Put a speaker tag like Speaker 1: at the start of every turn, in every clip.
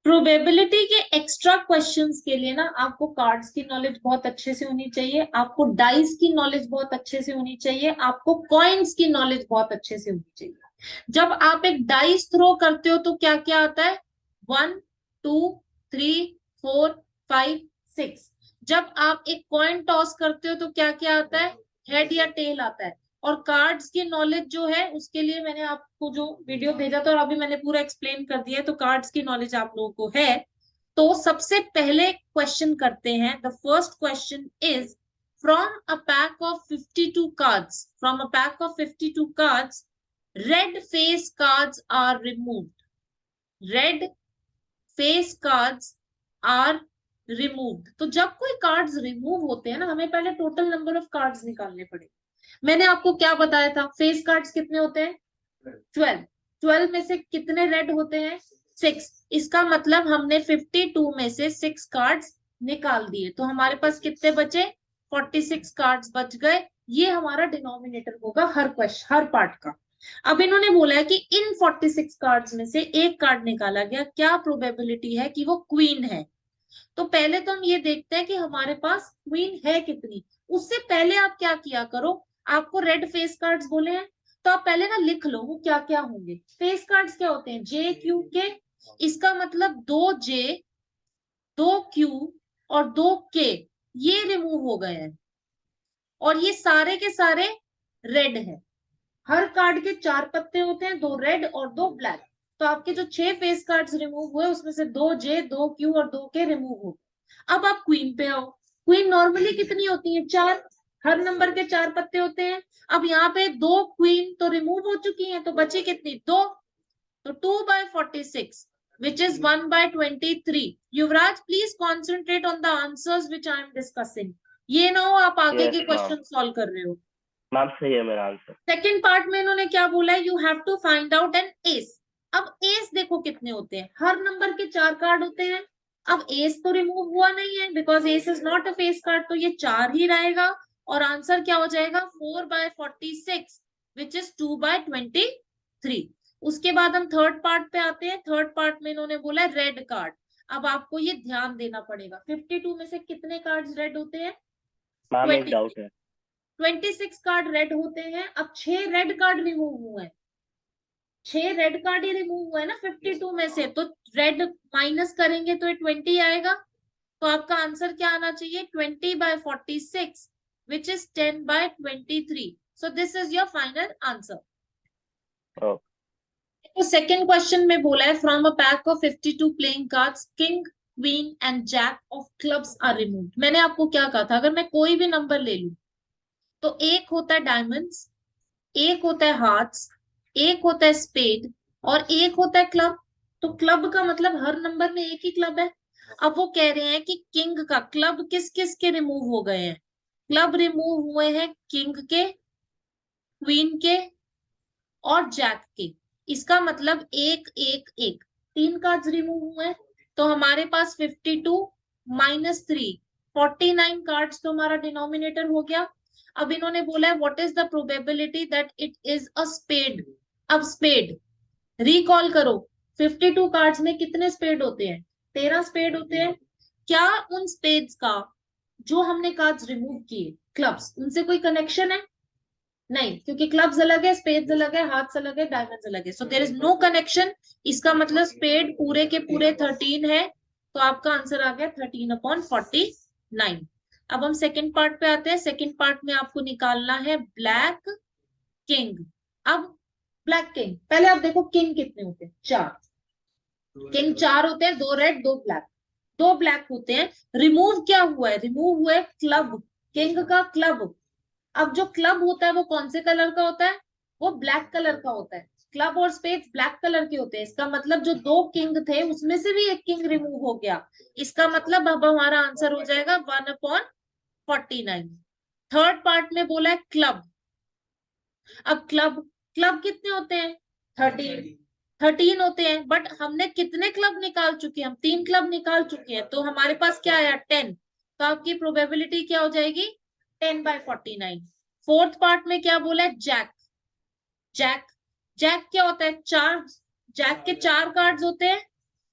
Speaker 1: Probability के extra questions के लिए ना आपको कार्ड्स की नॉलेज बहुत अच्छे से होनी चाहिए, आपको डाइस की नॉलेज बहुत अच्छे से होनी चाहिए, आपको कॉइन्स की नॉलेज बहुत अच्छे से होनी चाहिए। जब आप एक डाइस थ्रो करते हो तो क्या क्या आता है? 1 2 3 4 5 6। जब आप एक कॉइन टॉस करते हो तो क्या क्या आता है? हेड या टेल आता है। और कार्ड्स की नॉलेज जो है उसके लिए मैंने आपको जो वीडियो भेजा था और अभी मैंने पूरा एक्सप्लेन कर दिया है, तो कार्ड्स की नॉलेज आप लोगों को है। तो सबसे पहले क्वेश्चन करते हैं। The first question is, from a pack of 52 cards, from a pack of 52 cards, red face cards are removed. Red face cards are removed. तो जब कोई कार्ड्स रिमूव होते हैं ना, हमें पहले टोटल नंबर ऑफ कार्ड्स निकालने पड़ेंगे। मैंने आपको क्या बताया था? फेस कार्ड्स कितने होते हैं? 12। 12 में से कितने रेड होते हैं? 6। इसका मतलब हमने 52 में से 6 कार्ड्स निकाल दिए, तो हमारे पास कितने बचे? 46 कार्ड्स बच गए। ये हमारा डिनोमिनेटर होगा हर क्वेश्चन, हर पार्ट का। अब इन्होंने बोला है कि इन 46 कार्ड्स में से एक कार्ड निकाला गया, क्या प्रोबेबिलिटी है कि वो क्वीन है? तो पहले तो हम ये देखते हैं कि हमारे पास क्वीन है कितनी। उससे पहले आप क्या किया करो, आपको रेड फेस कार्ड्स बोले हैं तो आप पहले ना लिख लो वो क्या क्या होंगे। फेस कार्ड्स क्या होते हैं? जे क्यू के। इसका मतलब 2 जे, 2 क्यू और 2 के ये रिमूव हो गए हैं, और ये सारे के सारे रेड है। हर कार्ड के 4 पत्ते होते हैं, 2 रेड और 2 ब्लैक। तो आपके जो 6 फेस कार्ड्स रिमूव हुए उसमें से 2 जे, 2 क्यू और 2 के रिमूव हो। अब आप क्वीन पे आओ। क्वीन नॉर्मली कितनी होती है? 4। हर नंबर के 4 पत्ते होते हैं। अब यहाँ पे 2 क्वीन तो रिमूव हो चुकी हैं, तो बची कितनी? 2। तो 2/46, which is 1/23। Yuvraj please concentrate on the answers which I am discussing. ये ना हो आप आगे
Speaker 2: यस
Speaker 1: के
Speaker 2: मैम।
Speaker 1: क्वेश्चन सॉल्व कर रहे हो।
Speaker 2: मैम सही है मेरा आंसर।
Speaker 1: सेकेंड पार्ट में इन्होंने क्या बोला है? You have to find out an ace. अब एस देखो कितने होते हैं? हर नंबर के 4 कार्ड होते हैं। अब एस तो रिमूव हुआ नहीं है, because S is not a face card, तो ये 4 ही रहेगा। और आंसर क्या हो जाएगा? 4/46, विच इज 2/23। उसके बाद हम थर्ड पार्ट पे आते हैं। थर्ड पार्ट में इन्होंने बोला है रेड कार्ड। अब आपको ये ध्यान देना पड़ेगा, 52 में से कितने कार्ड रेड होते हैं?
Speaker 2: मैम एक
Speaker 1: 26।
Speaker 2: डाउट है।
Speaker 1: 26 कार्ड रेड होते हैं। अब 6 रेड कार्ड रिमूव हुए हैं। 6 रेड कार्ड ही रिमूव हुए ना 52 में से, तो रेड माइनस करेंगे तो ये 20 आएगा। तो आपका आंसर क्या आना चाहिए? 20/46, which is 10/23। So this is your final answer.
Speaker 2: Oh,
Speaker 1: तो सेकेंड क्वेश्चन में बोला है, from a pack of 52 playing cards, king, queen and jack of clubs are removed. मैंने आपको क्या कहा था? अगर मैं कोई भी नंबर ले लूं तो एक होता है डायमंड्स, एक होता है हार्ट्स, एक होता है स्पेड और एक होता है क्लब। तो क्लब का मतलब हर नंबर में एक ही क्लब है। अब वो कह रहे हैं कि किंग का क्लब किस किस के रिमूव हो गए हैं? क्लब रिमूव हुए हैं किंग के, क्वीन के और जैक के। इसका मतलब एक एक एक 3 कार्ड्स रिमूव हुए हैं। तो हमारे पास 52 -3, 49 कार्ड्स तो हमारा डिनोमिनेटर हो गया। अब इन्होंने बोला है what is the probability that it is a spade. अब स्पेड रिकॉल करो, 52 कार्ड्स में कितने स्पेड होते हैं? 13 स्पेड होते हैं। क्या उन स्पेड्स का जो हमने कार्ड्स रिमूव किए, क्लब्स, उनसे कोई कनेक्शन है? नहीं, क्योंकि क्लब्स अलग है, स्पेड्स अलग है, हार्ट्स अलग है, डायमंड्स अलग है। So there is no connection. इसका मतलब स्पेड पूरे के पूरे 13 है। तो आपका आंसर आ गया 13/49। अब हम सेकंड पार्ट पे आते हैं। सेकंड पार्ट में आपको निकालना है ब्लैक किंग। अब ब्लैक किंग, पहले आप देखो किंग कितने होते हैं? 4। किंग 4 होते हैं, 2 रेड 2 ब्लैक। 2 ब्लैक होते हैं। रिमूव क्या हुआ है? रिमूव हुआ है क्लब, किंग का क्लब। अब जो क्लब होता है वो कौन से कलर का होता है? वो ब्लैक कलर का होता है। क्लब और स्पेड्स ब्लैक कलर के होते हैं। इसका मतलब जो 2 किंग थे उसमें से भी एक किंग रिमूव हो गया। इसका मतलब अब हमारा आंसर हो जाएगा 1/49। थर्ड पार्ट में बोला है क्लब। अब क्लब, क्लब कितने होते हैं? 13। 13 होते हैं, बट हमने कितने क्लब निकाल चुके हैं? हम 3 क्लब निकाल चुके हैं, तो हमारे पास क्या आया? 10। तो आपकी प्रोबेबिलिटी क्या हो जाएगी? 10/49। फोर्थ पार्ट में क्या बोला है? जैक। जैक, जैक क्या होता है? 4। जैक के 4 कार्ड्स होते हैं।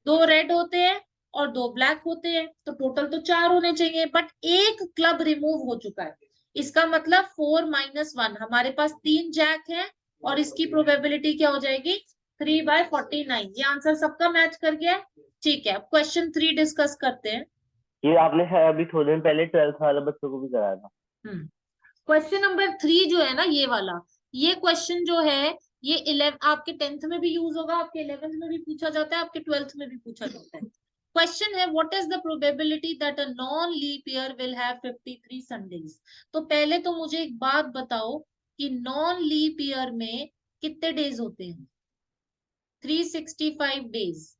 Speaker 1: 2 रेड होते हैं और 2 ब्लैक होते हैं, तो टोटल तो 4 होने चाहिए, बट एक क्लब रिमूव हो चुका है। इसका मतलब 4 - 1, हमारे पास 3 जैक है और इसकी प्रोबेबिलिटी क्या हो जाएगी 3/49। ये आंसर सबका मैच कर गया। ठीक है, अब क्वेश्चन 3 डिस्कस करते हैं।
Speaker 2: ये आपने शायद अभी थोड़े दिन पहले 12th वाले बच्चों को भी कराया था।
Speaker 1: क्वेश्चन नंबर 3 जो है ना, ये वाला, ये क्वेश्चन जो है ये 11 आपके 10th में भी यूज होगा, आपके 11th में भी पूछा जाता है, आपके 12th में भी पूछा जाता है। क्वेश्चन है what is the probability that a non leap year will have 53 Sundays. तो पहले तो मुझे एक बात बताओ कि नॉन लीप ईयर में कितने डेज होते हैं? 365 डेज।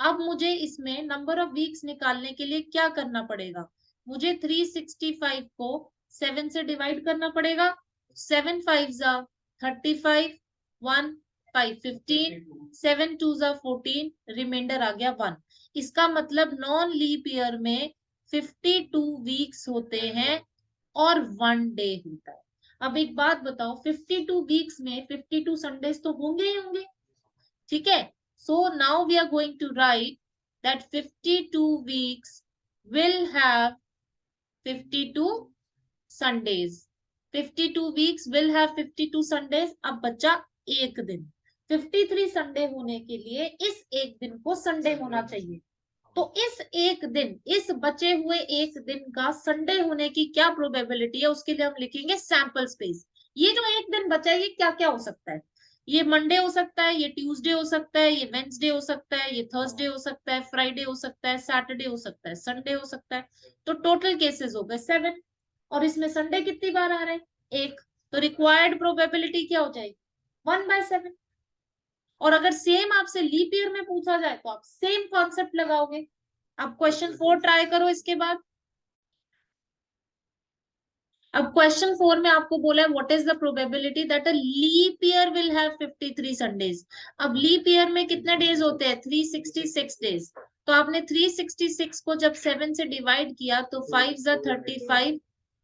Speaker 1: अब मुझे इसमें नंबर ऑफ वीक्स निकालने के लिए क्या करना पड़ेगा? मुझे 365 को 7 से डिवाइड करना पड़ेगा। 7 5 जा 35, 1 5 15, 7 2 जा 14, रिमाइंडर आ गया 1। इसका मतलब नॉन लीप ईयर में 52 वीक्स होते हैं और 1 डे होता है। अब एक बात बताओ, 52 वीक्स में 52 संडेज तो होंगे ही होंगे, ठीक है। So now we are going to write that 52 weeks will have 52 Sundays. 52 weeks will have 52 Sundays. अब बचा एक दिन। 53 संडे होने के लिए इस एक दिन को संडे होना चाहिए। तो इस एक दिन, इस बचे हुए एक दिन का संडे होने की क्या प्रोबेबिलिटी है, उसके लिए हम लिखेंगे सैंपल स्पेस। ये जो एक दिन बचा है ये क्या क्या हो सकता है? ये मंडे हो सकता है, ये ट्यूसडे हो सकता है, ये वेंसडे हो सकता है, ये थर्सडे हो सकता है, फ्राइडे हो सकता है, सैटरडे हो सकता है, संडे हो सकता है। तो टोटल केसेस हो गए 7 और इसमें संडे कितनी बार आ रहा है? एक। तो रिक्वायर्ड प्रोबेबिलिटी क्या हो जाएगी 1/7। और अगर सेम आपसे लीप ईयर में पूछा जाए तो आप सेम कॉन्सेप्ट लगाओगे। अब क्वेश्चन 4 ट्राई करो इसके बाद। अब क्वेश्चन 4 में आपको बोला है what is the probability that a leap year will have 53 Sundays. अब लीप ईयर में कितने डेज होते हैं? 366 डेज। तो आपने 366 को जब 7 से डिवाइड किया तो 5 जा 35,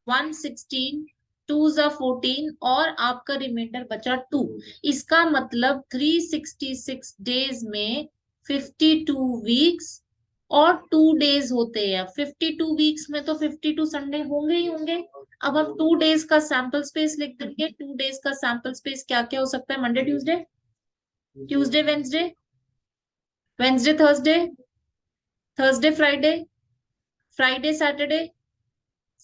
Speaker 1: 1 16, 2 जा 14 और आपका रिमाइंडर बचा 2। इसका मतलब 366 डेज में 52 वीक्स और 2 डेज होते हैं। 52 वीक्स में तो 52 संडे होंगे ही होंगे। अब हम 2 डेज का सैंपल स्पेस लिख देंगे। 2 डेज का सैंपल स्पेस क्या क्या हो सकता है? Monday Tuesday, Tuesday Wednesday, Wednesday Thursday, Thursday Friday, Friday Saturday,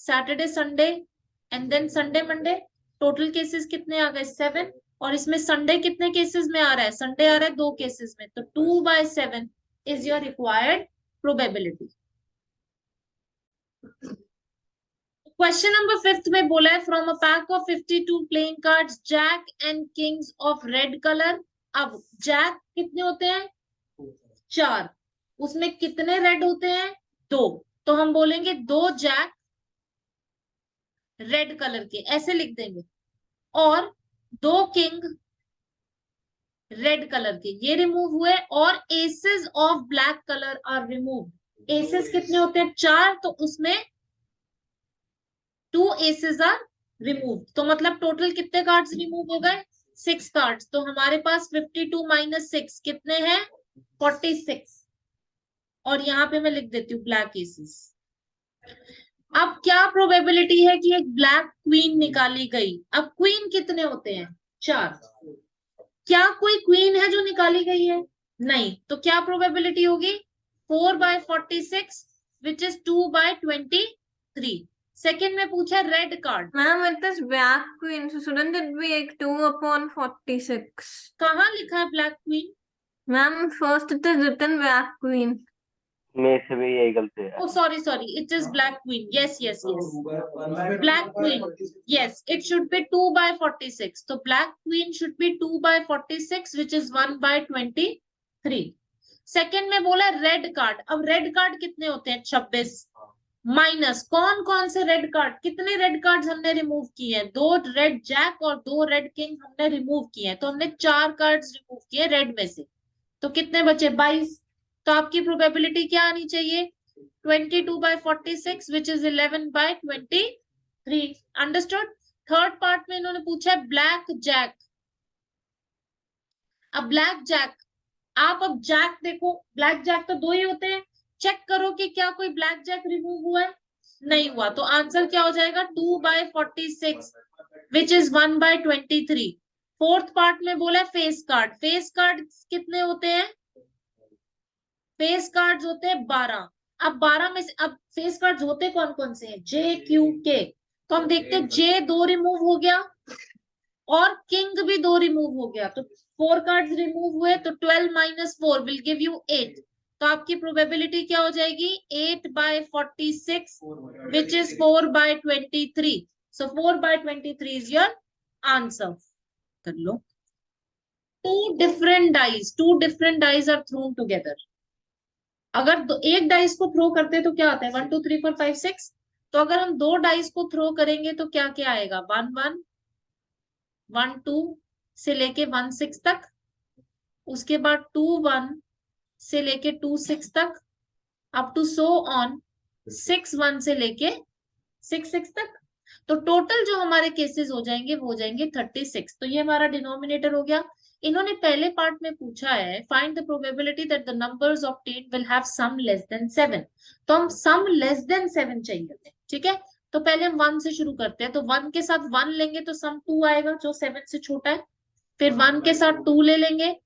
Speaker 1: Saturday Sunday and then Sunday Monday. Total cases कितने आ गए 7। और इसमें संडे कितने केसेस में आ रहा है? संडे आ रहा है 2 केसेस में, तो 2/7 is your required probability. Question number 5 में बोला है from a pack of 52 playing cards jack and kings of red colour. अब जैक कितने होते हैं? 4। उसमें कितने रेड होते हैं? 2। तो हम बोलेंगे 2 जैक रेड कलर के, ऐसे लिख देंगे। और 2 किंग रेड कलर के, ये रिमूव हुए। और aces of black colour are remove. Aces कितने होते हैं? 4, तो उसमें 2 एसेस आर रिमूव। तो मतलब टोटल कितने कार्ड्स रिमूव हो गए? 6 कार्ड्स। तो हमारे पास 52 - 6 कितने हैं? 46। और यहाँ पे मैं लिख देती हूँ ब्लैक एसेस। अब क्या प्रोबेबिलिटी है कि एक ब्लैक क्वीन निकाली गई? अब क्वीन कितने होते हैं? 4। क्या कोई क्वीन है जो निकाली गई है? नहीं। तो क्या प्रोबेबिलिटी होगी? 4/46 विच इज 2/23। सेकेंड में पूछा red card.
Speaker 3: Ma'am, it is black queen, so shouldn't it be like 2/46?
Speaker 1: कहाँ लिखा है black queen?
Speaker 3: Ma'am, first it is written black queen.
Speaker 2: मेरे से भी यही गलती है।
Speaker 1: Oh, sorry, it is black queen. Yes. Black queen. Yes, it should be 2/46. So black queen should be 2/46, which is 1/23. Second में बोला रेड कार्ड। अब red card कितने होते हैं? 26 माइनस कौन कौन से रेड कार्ड? कितने रेड कार्ड्स हमने रिमूव किए हैं? 2 रेड जैक और 2 रेड किंग हमने रिमूव किए हैं। तो हमने 4 कार्ड्स रिमूव किए रेड में से। तो कितने बचे? 22। तो आपकी प्रोबेबिलिटी क्या आनी चाहिए? 22/46 which is 11/23। Understood? Third part में इन्होंने पूछा है ब्लैक जैक। अब ब्लैक जैक, आप अब जैक देखो, ब्लैक जैक तो 2 ही होते हैं, चेक करो कि क्या कोई ब्लैक जैक रिमूव हुआ है, नहीं हुआ, तो आंसर क्या हो जाएगा 2/46 विच इज 1/23। फोर्थ पार्ट में बोला है फेस कार्ड, फेस कार्ड कितने होते हैं, फेस कार्ड्स होते हैं 12। अब 12 में से अब फेस कार्ड्स होते कौन कौन से हैं, जे क्यू के, तो हम देखते हैं जे 2 रिमूव हो गया और किंग भी 2 रिमूव हो गया, तो 4 कार्ड्स रिमूव हुए, तो 12 - 4 विल गिव यू 8। तो आपकी प्रोबेबिलिटी क्या हो जाएगी 8/46 which is 4/23। So 4/23 is your answer. कर लो। Two different dice are thrown together. अगर एक डाइस को थ्रो करते हैं तो क्या आता है 1 2 3 4 5 6, तो अगर हम 2 डाइस को थ्रो करेंगे तो क्या क्या आएगा 1 1 1 2 से लेके 1 6 तक, उसके बाद 2 1 से लेके 2 6 तक, अप टू सो ऑन 6 1 से लेके 6 6 तक। तो टोटल जो हमारे केसेस हो जाएंगे वो हो जाएंगे 36। तो ये हमारा डिनोमिनेटर हो गया। इन्होंने पहले पार्ट में पूछा है find the probability that the numbers obtained will have sum less than 7। तो हम सम लेस देन 7 चाहिए थे, ठीक है। तो पहले हम 1 से शुरू करते हैं, तो 1 के साथ 1 लेंगे तो सम 2 आएगा जो 7 से छोटा है। फिर 1 के साथ 2 ले लेंगे,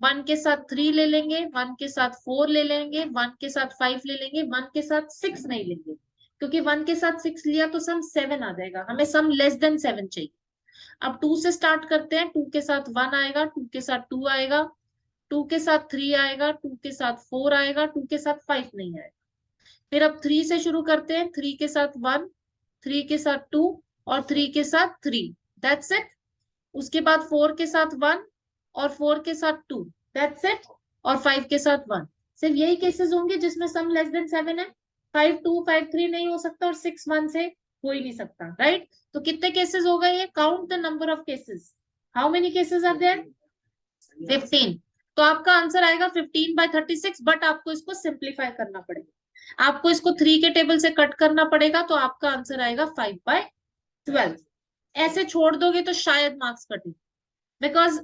Speaker 1: 1 के साथ 3 ले लेंगे, 1 के साथ 4 ले लेंगे, 1 के साथ 5 ले लेंगे, 1 के साथ 6 नहीं लेंगे, क्योंकि 1 के साथ 6 लिया तो सम 7 आ जाएगा, हमें सम लेस देन 7 चाहिए। अब 2 से स्टार्ट करते हैं, 2 के साथ 1 आएगा, 2 के साथ 2 आएगा, 2 के साथ 3 आएगा, 2 के साथ 4 आएगा, 2 के साथ 5 नहीं आएगा। फिर अब 3 से शुरू करते हैं, 3 के साथ 1, 3 के साथ 2 और 3 के साथ 3, दैट्स इट। उसके बाद 4 के साथ 1 और 4 के साथ 2, दैट्स इट। और 5 के साथ 1। सिर्फ यही केसेस होंगे जिसमें सम लेस देन 7 है। 5 2 5 3 नहीं हो सकता और 6 1 से हो ही नहीं सकता, राइट। तो कितने केसेस हो गए ये, count the number of cases, how many cases are there 15। तो आपका आंसर आएगा 15/36, बट आपको इसको सिंप्लीफाई करना पड़ेगा, आपको इसको 3 के टेबल से कट करना पड़ेगा, तो आपका आंसर आएगा 5/12। ऐसे छोड़ दोगे तो शायद मार्क्स कटे, बिकॉज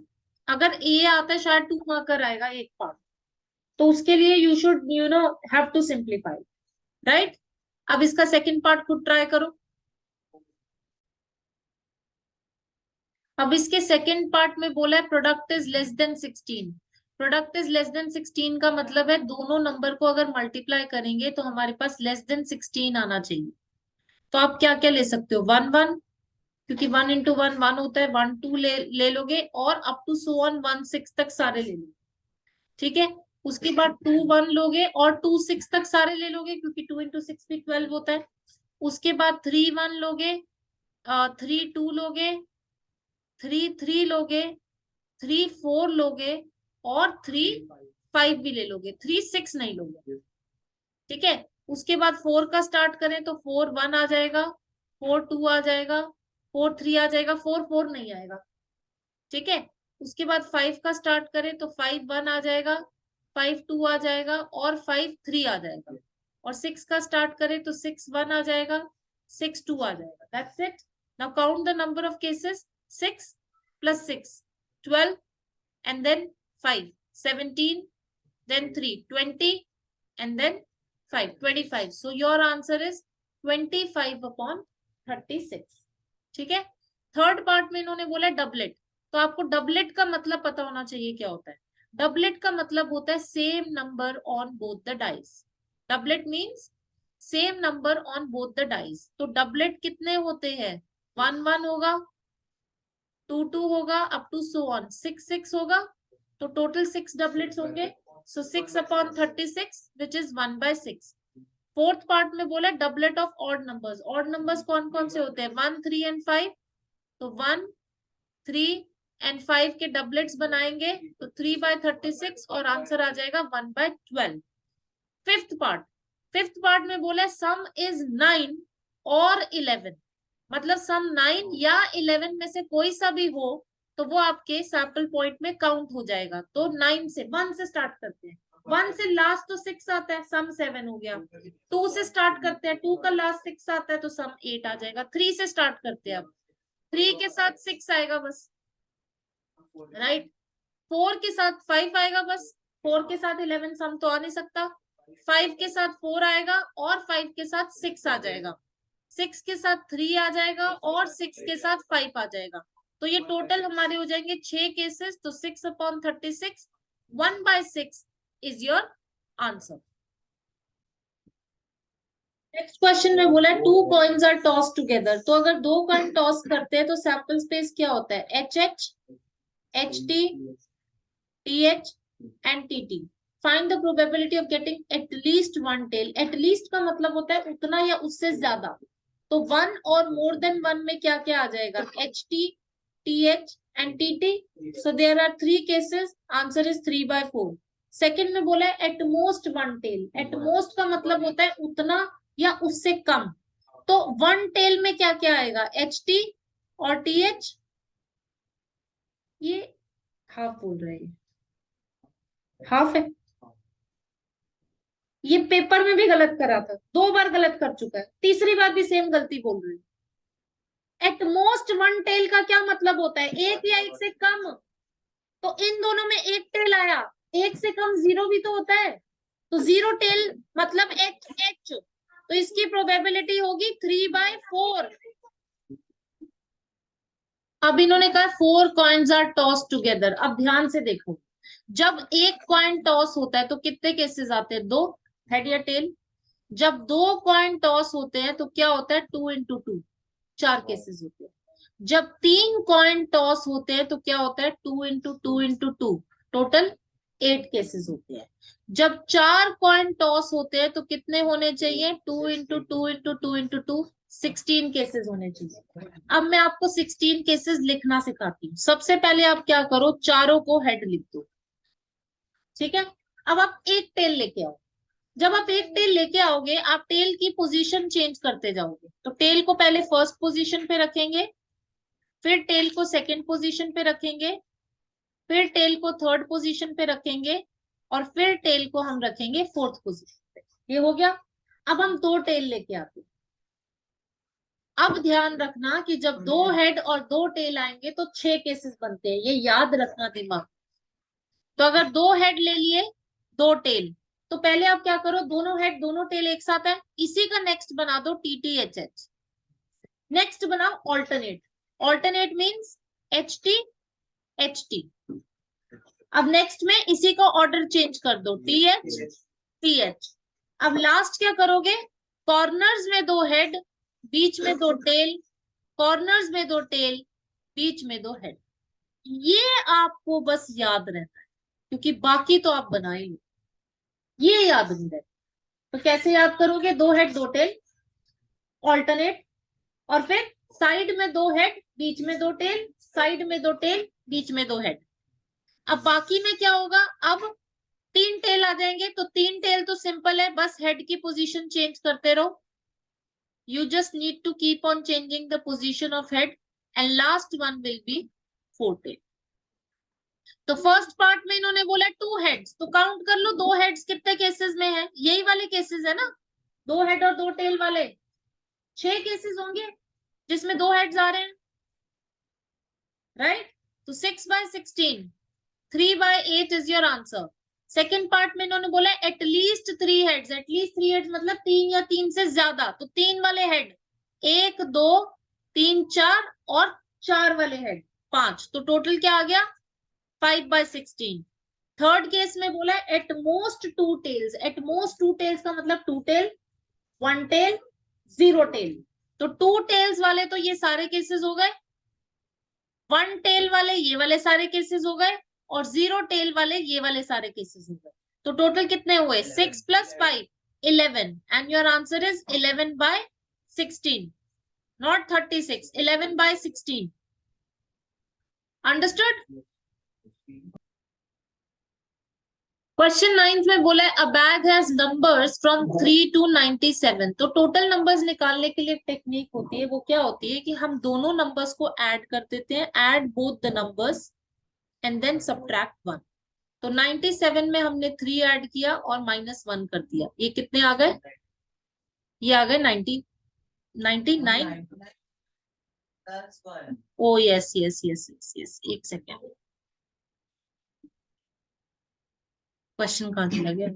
Speaker 1: अगर ए आता है शायद 2 मार्कर आएगा एक पार्ट, तो उसके लिए you should have to simplify, right. अब इसका सेकंड पार्ट खुद ट्राई करो। अब इसके सेकंड पार्ट में बोला है product is less than 16। Product is less than 16 का मतलब है दोनों नंबर को अगर मल्टीप्लाई करेंगे तो हमारे पास लेस देन 16 आना चाहिए। तो आप क्या क्या ले सकते हो 1 1, क्योंकि 1 × 1 1 होता है, 1 2 ले लोगे और अप टू सो ऑन 1 6 तक सारे ले लोगे, ठीक है। उसके बाद 2 1 लोगे और 2 6 तक सारे ले लोगे, क्योंकि 2 × 6 भी 12 होता है। उसके बाद 3 1 लोगे, 3 2 लोगे, 3 3 लोगे, 3 4 लोगे और 3 5 भी ले लोगे, 3 6 नहीं लोगे, ठीक है। उसके बाद 4 का स्टार्ट करें तो 4 1 आ जाएगा, 4 2 आ जाएगा, 4 3 आ जाएगा, 4 4 नहीं आएगा, ठीक है। उसके बाद 5 का स्टार्ट करें तो 5 1 आ जाएगा, 5 2 आ जाएगा और 5 3 आ जाएगा। और 6 का स्टार्ट करें तो 6 1 आ जाएगा, 6 2 आ जाएगा, that's it. Now count the number of cases, 6 + 6 12 and then 5 17 then 3 20 and then 5 25। so your answer is 25/36, ठीक है। थर्ड पार्ट में इन्होंने बोला डबलेट, तो आपको डबलेट का मतलब पता होना चाहिए क्या होता है। डबलेट का मतलब होता है same number on both the dice. Doublet means same number on both the dice. तो डबलेट कितने होते हैं 1 1 होगा, 2 2 होगा, अप टू सो ऑन 6 6 होगा, तो टोटल 6 डबलेट्स होंगे। सो 6/36 विच इज 1/6। फोर्थ पार्ट में बोला doublet of odd numbers. Odd numbers कौन कौन से होते हैं 1 3 and 5, तो 1 3 and 5 के डबलेट्स बनाएंगे तो 3/36 और आंसर आ जाएगा 1/12। फिफ्थ पार्ट में बोला सम इज 9 और 11, मतलब सम 9 या 11 में से कोई सा भी हो तो वो आपके सैंपल पॉइंट में काउंट हो जाएगा। तो 9 से 1 से स्टार्ट करते हैं, 1 से लास्ट तो 6 आता है, सम 7 हो गया। 2 से स्टार्ट करते हैं, 2 का लास्ट 6 आता है तो सम 8 आ जाएगा। 3 से स्टार्ट करते हैं, अब 3 के साथ 6 आएगा बस, राइट। 4 के साथ 5 आएगा बस, 4 के साथ 11 सम तो आ नहीं सकता, 5 के साथ 4 आएगा और 5 के साथ 6 आ जाएगा, 6 के साथ 3 आ जाएगा और 6 के साथ 5 आ जाएगा। तो ये टोटल हमारे हो जाएंगे 6 केसेस। तो 6/36, 1/6 is your answer. Next question में बोला है 2 कॉइन्स आर टॉस टुगेदर। तो अगर 2 कॉइन टॉस करते हैं तो सैंपल स्पेस क्या होता है? HH, HT, TH and TT। Find the probability of getting at least one tail. At least का मतलब होता है उतना या उससे ज्यादा। तो 1 और मोर देन 1 में क्या क्या आ जाएगा? HT, TH and TT। So there are 3 cases, answer is 3/4। Second में बोला है at most one tail. At most का मतलब होता है उतना या उससे कम। तो 1 टेल में क्या क्या आएगा? HT और TH। ये हाफ बोल रहे हैं, हाफ है। ये पेपर में भी गलत करा था, 2 बार गलत कर चुका है, तीसरी बार भी सेम गलती बोल रहे हैं। एट मोस्ट वन टेल का क्या मतलब होता है? एक या एक से कम। तो इन दोनों में एक टेल आया, एक से कम 0 भी तो होता है। तो 0 टेल मतलब HH। तो इसकी प्रोबेबिलिटी होगी 3/4। अब इन्होंने कहा 4 कॉइन्स आर टॉस टुगेदर। अब ध्यान से देखो, जब एक कॉइन टॉस होता है तो कितने केसेस आते हैं? 2, हेड या टेल। जब 2 कॉइन टॉस होते हैं तो क्या होता है? 2 into 2, 4 केसेस होते हैं। जब 3 कॉइन टॉस होते हैं तो क्या होता है? 2 into 2 into 2, टोटल 8 केसेस होते हैं। जब 4 कॉइन टॉस होते हैं तो कितने होने चाहिए? 2 into 2 into 2 into 2, 16 केसेस होने चाहिए। अब मैं आपको 16 केसेस लिखना सिखाती हूँ। सबसे पहले आप क्या करो, चारों को हेड लिख दो, ठीक है। अब आप एक टेल लेके आओ। जब आप एक टेल लेके आओगे, आप टेल की पोजीशन चेंज करते जाओगे। तो टेल को पहले फर्स्ट पोजीशन पे रखेंगे, फिर टेल को सेकंड पोजीशन पे रखेंगे, फिर टेल को थर्ड पोजीशन पे रखेंगे और फिर टेल को हम रखेंगे फोर्थ पोजीशन पे। ये हो गया। अब हम 2 टेल लेके आते हैं। अब ध्यान रखना कि जब 2 हेड और 2 टेल आएंगे तो 6 केसेस बनते हैं, ये याद रखना दिमाग। तो अगर 2 हेड ले लिए, 2 टेल, तो पहले आप क्या करो, दोनों हेड दोनों टेल एक साथ है, इसी का नेक्स्ट बना दो TTHH। नेक्स्ट बनाओ alternate. Alternate means HT HT। अब नेक्स्ट में इसी का ऑर्डर चेंज कर दो, TH TH। अब लास्ट क्या करोगे? कॉर्नर्स में 2 हेड, बीच में 2 टेल, कॉर्नर्स में 2 टेल, बीच में 2 हेड। ये आपको बस याद रहता है, क्योंकि बाकी तो आप बना ही लो, ये याद नहीं रहता। तो कैसे याद करोगे? 2 हेड 2 टेल, ऑल्टरनेट, और फिर साइड में 2 हेड, बीच में 2 टेल, साइड में 2 टेल, बीच में 2 हेड। अब बाकी में क्या होगा? अब 3 टेल आ जाएंगे। तो 3 टेल तो सिंपल है, बस हेड की पोजीशन चेंज करते रहो। You just need to keep on changing the position of head, and last one will be 4 tail. तो फर्स्ट पार्ट में इन्होंने बोला 2 हेड्स, तो काउंट कर लो 2 हेड्स कितने केसेस में है? यही वाले केसेस है ना, 2 हेड और 2 टेल वाले। 6 केसेस होंगे जिसमें 2 हेड्स आ रहे हैं, राइट। तो 6/16, 3/8 is your answer. Second part में इन्होंने बोला एटलीस्ट 3 हेड्स। एटलीस्ट 3 हेड्स मतलब 3 या 3 से ज्यादा। तो 3 वाले हेड, 1 2 3 4, और 4 वाले हेड 5। तो टोटल क्या आ गया? 5/16। थर्ड केस में बोला है at most 2 tails. At most 2 tails का मतलब 2 टेल, 1 टेल, 0 टेल। तो 2 टेल्स वाले तो ये सारे केसेस हो गए, 1 टेल वाले ये वाले सारे केसेस हो गए, और 0 टेल वाले ये वाले सारे केसेस हो गए। तो टोटल कितने हुए? 6 + 5, 11, and your answer is 11/16, not 36, 11/16। Understood? Question 9 में बोला है अ bag has numbers from 3 to 97। तो टोटल नंबर्स निकालने के लिए टेक्निक होती है, वो क्या होती है कि हम दोनों नंबर्स को ऐड कर देते हैं, add both the numbers and then subtract 1। तो 97 में हमने 3 ऐड किया और -1 कर दिया। ये कितने आ गए? ये आ गए 99। ओ yes yes yes yes yes, एक सेकेंड। क्वेश्चन कहाँ चला गया?